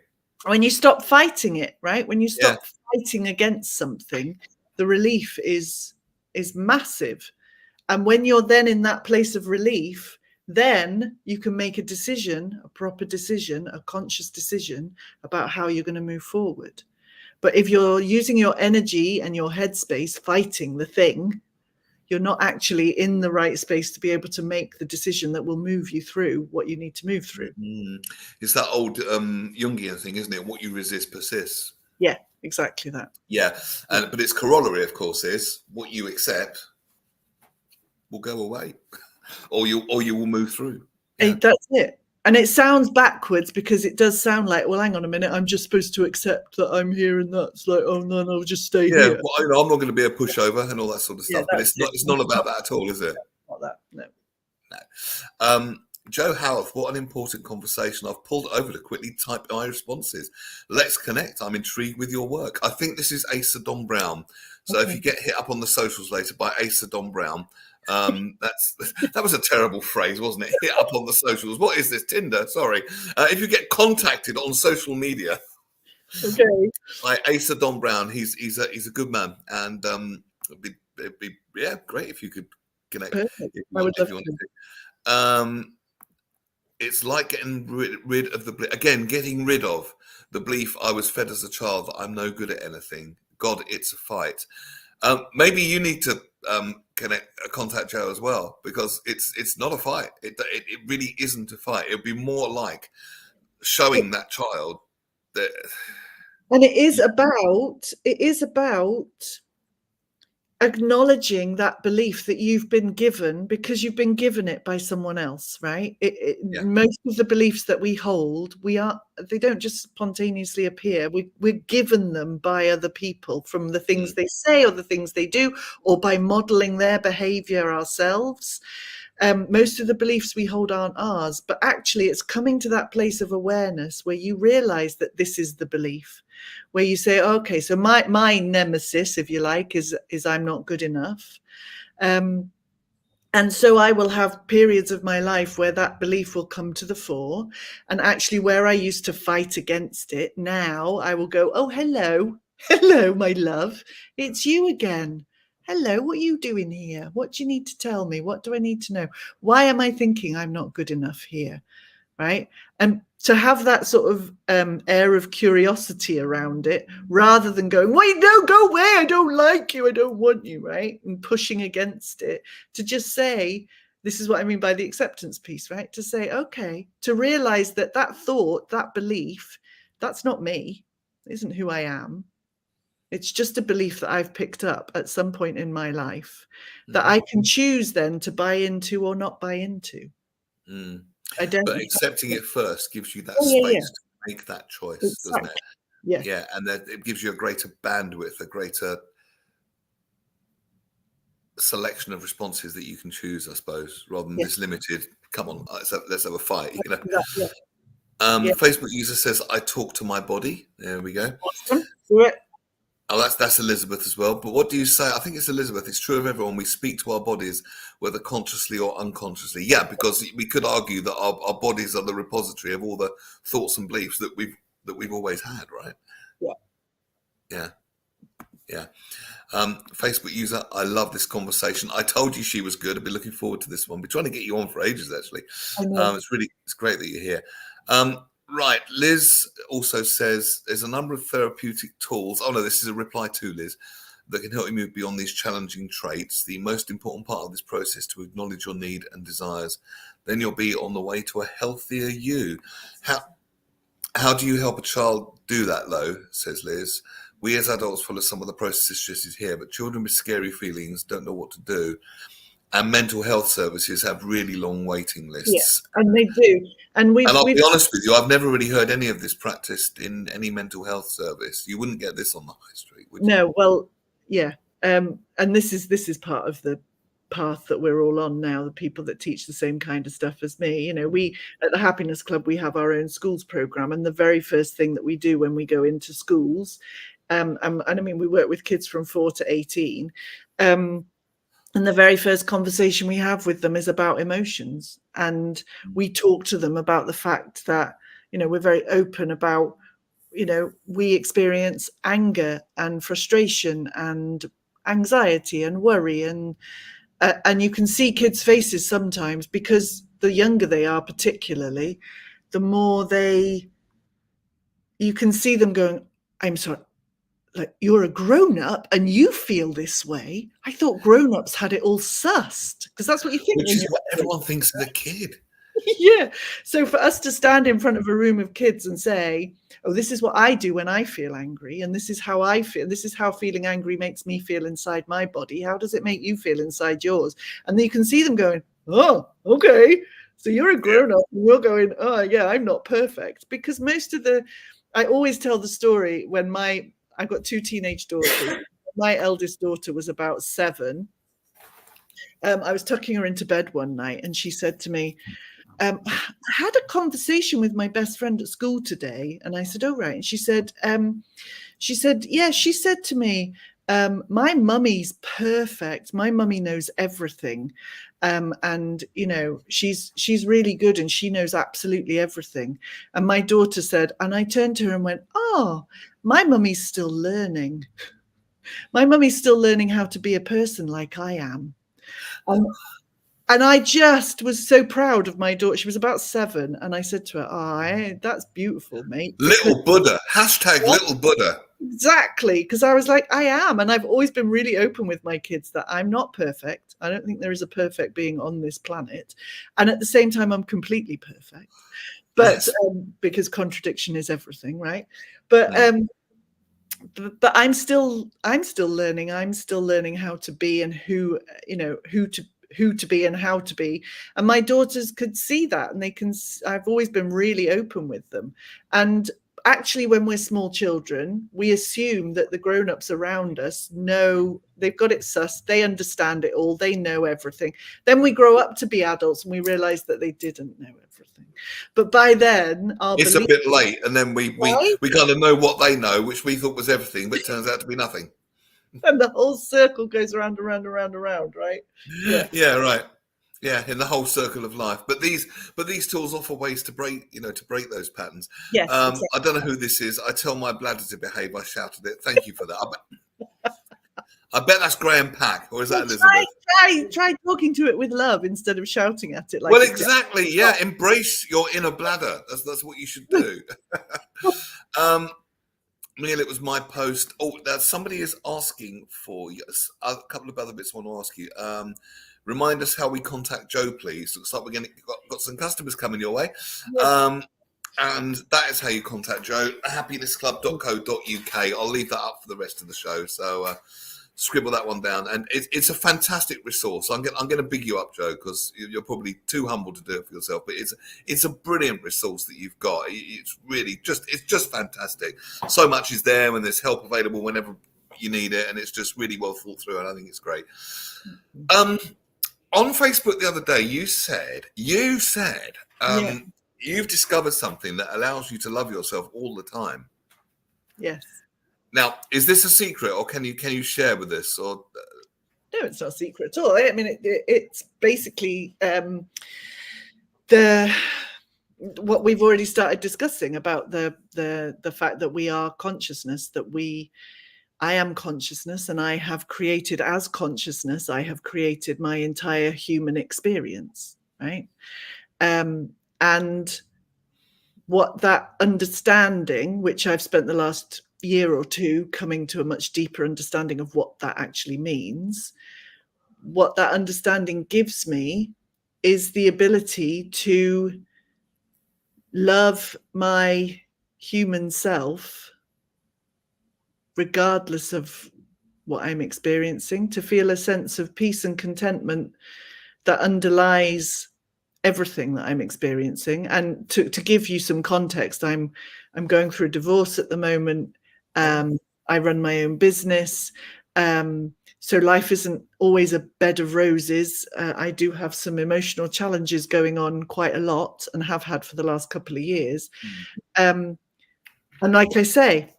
B: When you stop fighting it, right? When you stop fighting against something, the relief is massive. And when you're then in that place of relief, then you can make a decision, a proper decision, a conscious decision about how you're going to move forward. But if you're using your energy and your headspace fighting the thing, you're not actually in the right space to be able to make the decision that will move you through what you need to move through.
A: It's that old Jungian thing, isn't it? What you resist persists.
B: Yeah, exactly that.
A: Yeah, but its corollary, of course, is what you accept will go away, or you will move through.
B: Yeah. That's it. And it sounds backwards because it does sound like, well, hang on a minute, I'm just supposed to accept that I'm here, and that's like, oh no, I'll just stay here.
A: Well, I'm not going to be a pushover and all that sort of stuff. But it's not about that at all, is it?
B: Not that, no.
A: Jo Howarth, what an important conversation. I've pulled over to quickly type my responses. Let's connect. I'm intrigued with your work. I think this is Asa Don Brown. So if you get hit up on the socials later by Asa Don Brown, that was a terrible phrase, wasn't it? Hit up on the socials. What is this, Tinder? Sorry. If you get contacted on social media, by Asa Don Brown, he's a good man, and it'd be great if you could connect. If you want to. It's like getting rid of getting rid of the belief I was fed as a child that I'm no good at anything. God, it's a fight. Maybe you need to contact Jo as well, because it's not a fight. It really isn't a fight. It'd be more like showing that child that.
B: And it is about acknowledging that belief that you've been given, because you've been given it by someone else, right? Most of the beliefs that we hold, they don't just spontaneously appear. We're given them by other people, from the things they say or the things they do, or by modeling their behavior ourselves. Most of the beliefs we hold aren't ours, but actually it's coming to that place of awareness where you realize that this is the belief, where you say, okay, so my nemesis, if you like, is I'm not good enough. And so I will have periods of my life where that belief will come to the fore. And actually where I used to fight against it, now I will go, oh, hello, my love, it's you again. Hello, what are you doing here? What do you need to tell me? What do I need to know? Why am I thinking I'm not good enough here? Right? And to have that sort of air of curiosity around it, rather than going, wait, no, go away, I don't like you, I don't want you, right? And pushing against it, to just say, this is what I mean by the acceptance piece, right? To say, okay, to realize that thought, that belief, that's not me, it isn't who I am. It's just a belief that I've picked up at some point in my life that I can choose then to buy into or not buy into.
A: But accepting it first gives you that space to make that choice, doesn't it? Yeah, and then it gives you a greater bandwidth, a greater selection of responses that you can choose, I suppose, rather than this limited, come on, let's have a fight, you know. Facebook user says, I talk to my body. There we go.
B: Awesome. Do it.
A: Oh, that's Elizabeth as well. But what do you say? I think it's Elizabeth. It's true of everyone. We speak to our bodies, whether consciously or unconsciously. Yeah, because we could argue that our bodies are the repository of all the thoughts and beliefs that we've always had, right? Yeah. Facebook user, I love this conversation. I told you she was good. I've been looking forward to this one. We're trying to get you on for ages, actually. It's great that you're here. Right, Liz also says there's a number of therapeutic tools. Oh no, this is a reply to Liz, that can help you move beyond these challenging traits. The most important part of this process to acknowledge your need and desires. Then you'll be on the way to a healthier you. How do you help a child do that, though, says Liz. We as adults follow some of the processes suggested here, but children with scary feelings don't know what to do. And mental health services have really long waiting lists.
B: Yeah, and they do. And
A: I'll
B: we've
A: be honest with you, I've never really heard any of this practiced in any mental health service. You wouldn't get this on the high street, would you?
B: No, well, yeah. And this is part of the path that we're all on now, the people that teach the same kind of stuff as me. You know, we at the Happiness Club, we have our own schools program, and the very first thing that we do when we go into schools, and I mean, we work with kids from 4 to 18, and the very first conversation we have with them is about emotions, and we talk to them about the fact that, you know, we're very open about, you know, we experience anger and frustration and anxiety and worry, and you can see kids' faces sometimes, because the younger they are, particularly, the more you can see them going, I'm sorry, like, you're a grown-up and you feel this way. I thought grown-ups had it all sussed, because that's what you think.
A: Which is what everyone thinks of the kid.
B: Yeah. So for us to stand in front of a room of kids and say, oh, this is what I do when I feel angry, and this is how I feel, this is how feeling angry makes me feel inside my body, how does it make you feel inside yours? And then you can see them going, oh, okay, so you're a grown-up, and you're going, oh yeah, I'm not perfect. Because I always tell the story when I've got 2 teenage daughters. My eldest daughter was about 7. I was tucking her into bed one night, and she said to me, I had a conversation with my best friend at school today. And I said, oh, right. And she said, yeah, she said to me, my mummy's perfect. My mummy knows everything. And, you know, she's really good, and she knows absolutely everything. And my daughter said, and I turned to her and went, oh, my mummy's still learning. My mummy's still learning how to be a person like I am. And I just was so proud of my daughter. She was about 7. And I said to her, oh, that's beautiful, mate.
A: Little Buddha. Hashtag little Buddha.
B: Exactly. Because I was like, I am. And I've always been really open with my kids that I'm not perfect. I don't think there is a perfect being on this planet. And at the same time, I'm completely perfect. But yes. Because contradiction is everything, right? But I'm still learning. I'm still learning how to be, and who to be and how to be. And my daughters could see that, and I've always been really open with them. And actually, when we're small children, we assume that the grown-ups around us know, they've got it sussed, they understand it all, they know everything. Then we grow up to be adults and we realize that they didn't know everything. But by then,
A: it's a bit late, and then we kind of know what they know, which we thought was everything, but it turns out to be nothing.
B: And the whole circle goes around, right?
A: Yeah, right. Yeah, in the whole circle of life. But these tools offer ways to break those patterns.
B: Yes. Exactly.
A: I don't know who this is. I tell my bladder to behave. I shouted it. Thank you for that. I bet that's Graham Pack, or is that Elizabeth?
B: Try talking to it with love instead of shouting at it.
A: Well, exactly. Yeah, embrace your inner bladder. That's what you should do. Neil, it was my post. Oh, somebody is asking for a couple of other bits I want to ask you. Remind us how we contact Jo, please. Looks like we're got some customers coming your way. Yes. And that is how you contact Jo, happinessclub.co.uk. I'll leave that up for the rest of the show. So scribble that one down. And it's a fantastic resource. I'm going to big you up, Jo, because you're probably too humble to do it for yourself. But it's a brilliant resource that you've got. It's really just fantastic. So much is there, and there's help available whenever you need it. And it's just really well thought through. And I think it's great. On Facebook the other day, you said you've discovered something that allows you to love yourself all the time.
B: Yes.
A: Now, is this a secret, or can you share with us? Or
B: no, it's not a secret at all. I mean, it's basically what we've already started discussing about the fact that we are consciousness, I am consciousness, and I have created as consciousness. I have created my entire human experience, right? And what that understanding, which I've spent the last year or two coming to a much deeper understanding of what that actually means, what that understanding gives me is the ability to love my human self, regardless of what I'm experiencing, to feel a sense of peace and contentment that underlies everything that I'm experiencing. And to give you some context, I'm going through a divorce at the moment. I run my own business. So life isn't always a bed of roses. I do have some emotional challenges going on quite a lot, and have had for the last couple of years. And like I say,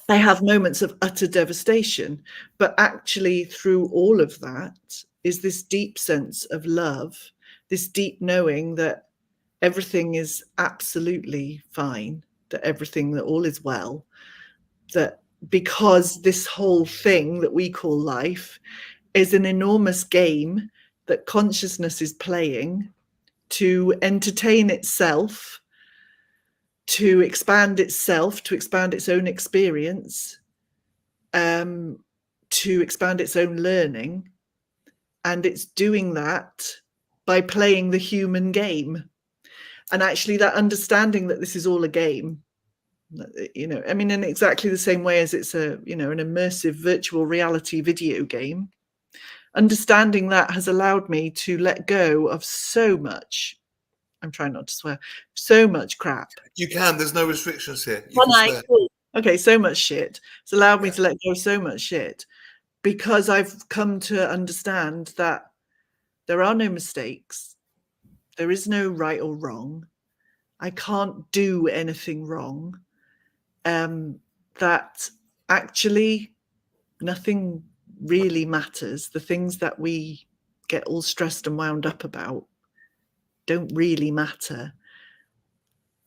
B: I have moments of utter devastation, but actually through all of that is this deep sense of love, this deep knowing that everything is absolutely fine, that all is well, that because this whole thing that we call life is an enormous game that consciousness is playing to entertain itself, to expand itself, to expand its own experience, to expand its own learning. And it's doing that by playing the human game. And actually that understanding that this is all a game, I mean, in exactly the same way as it's an immersive virtual reality video game, understanding that has allowed me to let go of so much. I'm trying not to swear. So much crap.
A: You can. There's no restrictions here. You can swear.
B: Okay, so much shit. It's allowed me to let go of so much shit because I've come to understand that there are no mistakes. There is no right or wrong. I can't do anything wrong. That actually nothing really matters. The things that we get all stressed and wound up about don't really matter.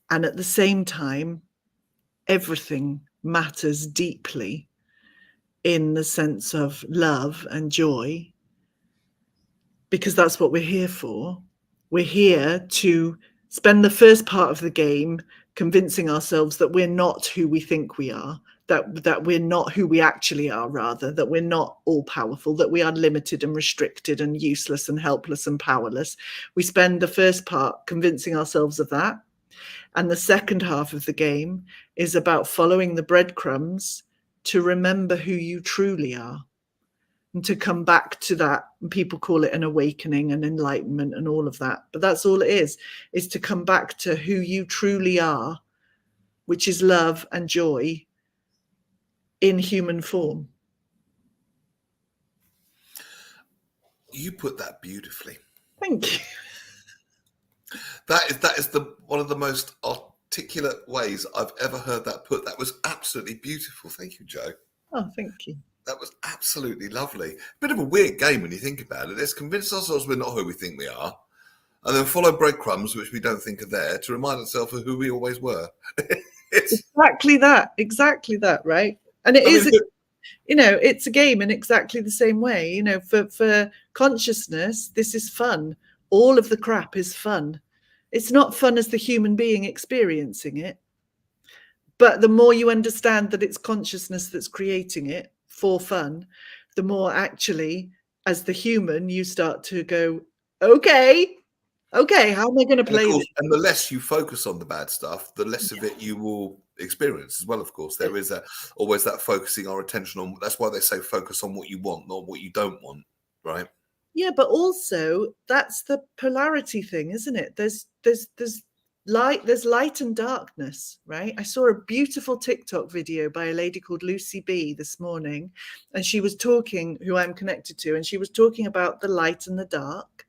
B: And at the same time, everything matters deeply in the sense of love and joy, because that's what we're here for. We're here to spend the first part of the game convincing ourselves that we're not who we think we are, that we're not who we actually are, rather, that we're not all powerful, that we are limited and restricted and useless and helpless and powerless. We spend the first part convincing ourselves of that. And the second half of the game is about following the breadcrumbs to remember who you truly are and to come back to that. People call it an awakening and enlightenment and all of that. But that's all it is to come back to who you truly are, which is love and joy in human form.
A: You put that beautifully.
B: Thank you.
A: That is one of the most articulate ways I've ever heard that put. That was absolutely beautiful. Thank you, Jo.
B: Oh, thank you.
A: That was absolutely lovely. Bit of a weird game when you think about it. Let's convince ourselves we're not who we think we are, and then follow breadcrumbs which we don't think are there to remind ourselves of who we always were.
B: Exactly that, right? And it's a game in exactly the same way. For consciousness, this is fun. All of the crap is fun. It's not fun as the human being experiencing it. But the more you understand that it's consciousness that's creating it for fun, the more actually, as the human, you start to go, okay, how am I going to play this?
A: And the less you focus on the bad stuff, the less of it you will experience as well. Of course, there is always that focusing our attention on. That's why they say focus on what you want, not what you don't want, right?
B: Yeah, but also that's the polarity thing, isn't it? There's light and darkness, right? I saw a beautiful TikTok video by a lady called Lucy B this morning, and she was talking, who I'm connected to, and she was talking about the light and the dark.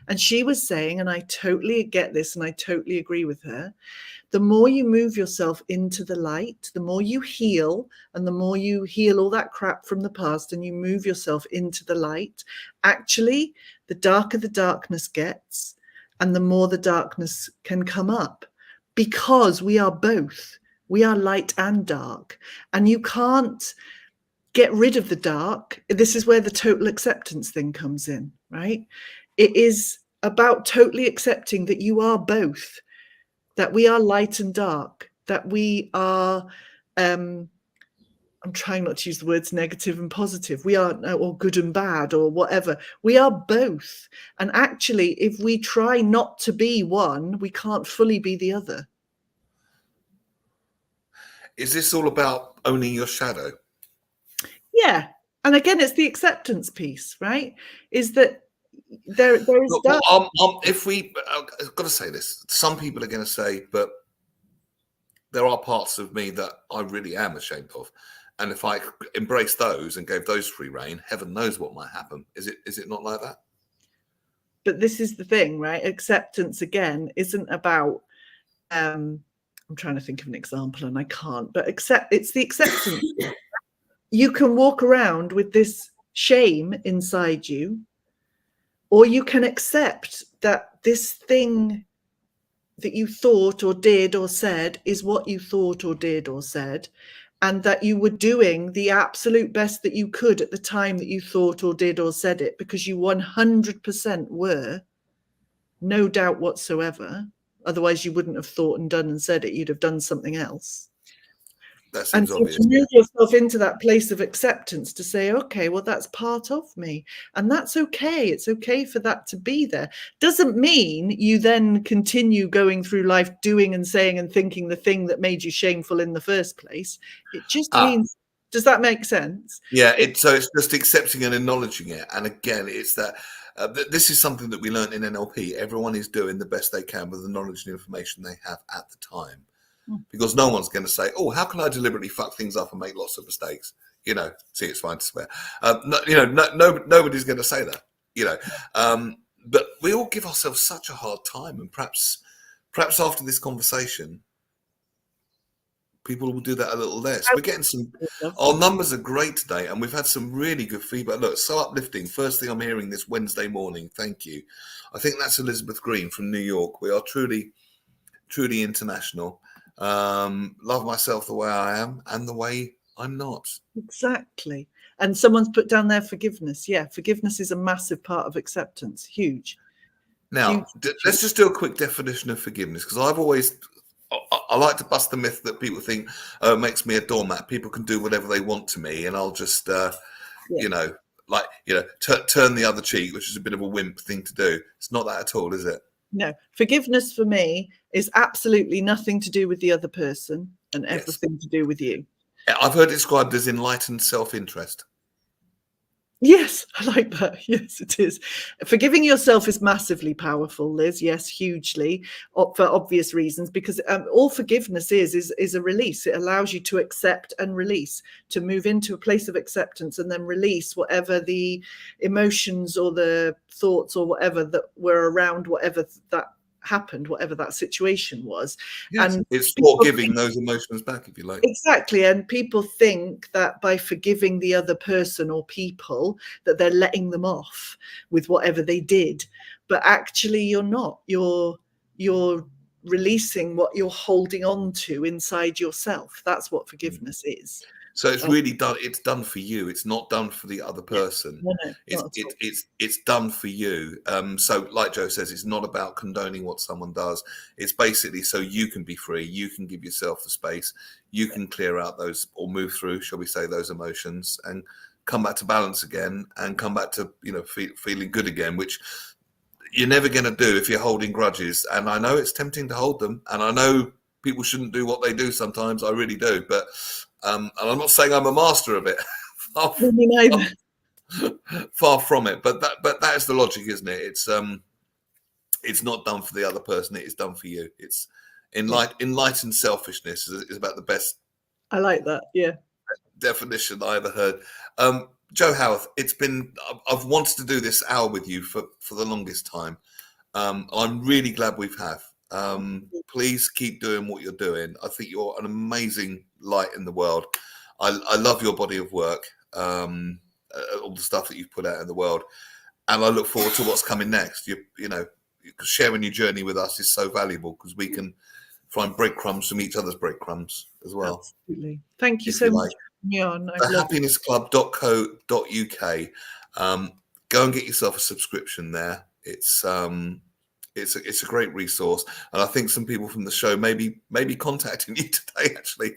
B: And she was saying, and I totally get this and I totally agree with her, the more you move yourself into the light, the more you heal, and the more you heal all that crap from the past and you move yourself into the light, actually, the darker the darkness gets and the more the darkness can come up, because we are both. We are light and dark, and you can't get rid of the dark. This is where the total acceptance thing comes in, right? It is about totally accepting that you are both, that we are light and dark, that we are, I'm trying not to use the words negative and positive. We are, or good and bad, or whatever. We are both. And actually, if we try not to be one, we can't fully be the other.
A: Is this all about owning your shadow?
B: Yeah. And again, it's the acceptance piece, right? Is that there is that.
A: If we, I've got to say this, some people are going to say, but there are parts of me that I really am ashamed of. And if I embrace those and gave those free rein, heaven knows what might happen. Is it not like that?
B: But this is the thing, right? Acceptance, again, isn't about, I'm trying to think of an example and I can't, but it's the acceptance. You can walk around with this shame inside you, or you can accept that this thing that you thought or did or said is what you thought or did or said, and that you were doing the absolute best that you could at the time that you thought or did or said it, because you 100% were, no doubt whatsoever. Otherwise you wouldn't have thought and done and said it. You'd have done something else.
A: That seems
B: and
A: obvious.
B: So to move yourself into that place of acceptance, to say, okay, well, that's part of me, and that's okay. It's okay for that to be there. Doesn't mean you then continue going through life doing and saying and thinking the thing that made you shameful in the first place. It just means, does that make sense?
A: Yeah, so it's just accepting and acknowledging it. And again, it's that this is something that we learned in NLP. Everyone is doing the best they can with the knowledge and information they have at the time. Because no one's going to say, oh, how can I deliberately fuck things up and make lots of mistakes? See, it's fine to swear. Nobody's going to say that, but we all give ourselves such a hard time. And perhaps after this conversation, people will do that a little less. We're getting our numbers are great today, and we've had some really good feedback. Look, so uplifting. First thing I'm hearing this Wednesday morning. Thank you. I think that's Elizabeth Green from New York. We are truly, truly international. Love myself the way I am and the way I'm not.
B: Exactly. And someone's put down there forgiveness. Yeah, forgiveness is a massive part of acceptance. Huge.
A: Now, let's just do a quick definition of forgiveness, because I like to bust the myth that people think, oh, it makes me a doormat. People can do whatever they want to me, and I'll just, turn the other cheek, which is a bit of a wimp thing to do. It's not that at all, is it?
B: No, forgiveness for me is absolutely nothing to do with the other person and everything to do with you.
A: I've heard it described as enlightened self-interest.
B: Yes, I like that. Yes, it is. Forgiving yourself is massively powerful, Liz. Yes, hugely, for obvious reasons, because all forgiveness is a release. It allows you to accept and release, to move into a place of acceptance and then release whatever the emotions or the thoughts or whatever that were around whatever that happened, whatever that situation was.
A: Yes,
B: and
A: it's forgiving those emotions back, if you like.
B: Exactly. And people think that by forgiving the other person or people that they're letting them off with whatever they did, but actually you're not. You're releasing what you're holding on to inside yourself. That's what forgiveness is.
A: So it's really done. It's done for you. It's not done for the other person.
B: No,
A: it's done for you. So, like Jo says, it's not about condoning what someone does. It's basically so you can be free. You can give yourself the space. You can clear out those, or move through, shall we say, those emotions, and come back to balance again, and come back to feeling good again, which you're never going to do if you're holding grudges. And I know it's tempting to hold them, and I know people shouldn't do what they do sometimes. I really do, but. And I'm not saying I'm a master of it. Far from it. But that is the logic, isn't it? It's not done for the other person. It is done for you. It's enlightened selfishness is about the best.
B: I like that. Yeah.
A: Definition I ever heard. Jo Howarth, I've wanted to do this hour with you for the longest time. I'm really glad we've had. Please keep doing what you're doing. I think you're an amazing light in the world. I love your body of work, all the stuff that you've put out in the world, and I look forward to what's coming next. Sharing your journey with us is so valuable, because we can find breadcrumbs from each other's breadcrumbs as well.
B: Absolutely. Thank you so much.
A: Happinessclub.co.uk. Go and get yourself a subscription there. It's a great resource, and I think some people from the show may be contacting you today, actually,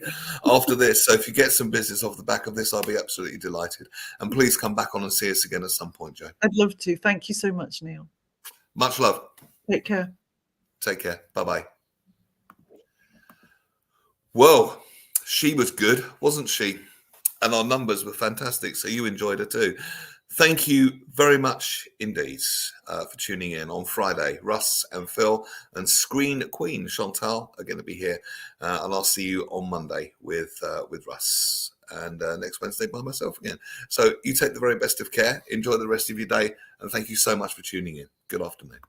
A: after this. So if you get some business off the back of this, I'll be absolutely delighted. And please come back on and see us again at some point, Jo.
B: I'd love to. Thank you so much, Neil.
A: Much love.
B: Take care.
A: Take care. Bye-bye. Whoa. She was good, wasn't she? And our numbers were fantastic, so you enjoyed her too. Thank you very much indeed for tuning in on Friday. Russ and Phil and Screen Queen Chantal are going to be here, and I'll see you on Monday with Russ, and next Wednesday by myself again. So you take the very best of care. Enjoy the rest of your day, and thank you so much for tuning in. Good afternoon.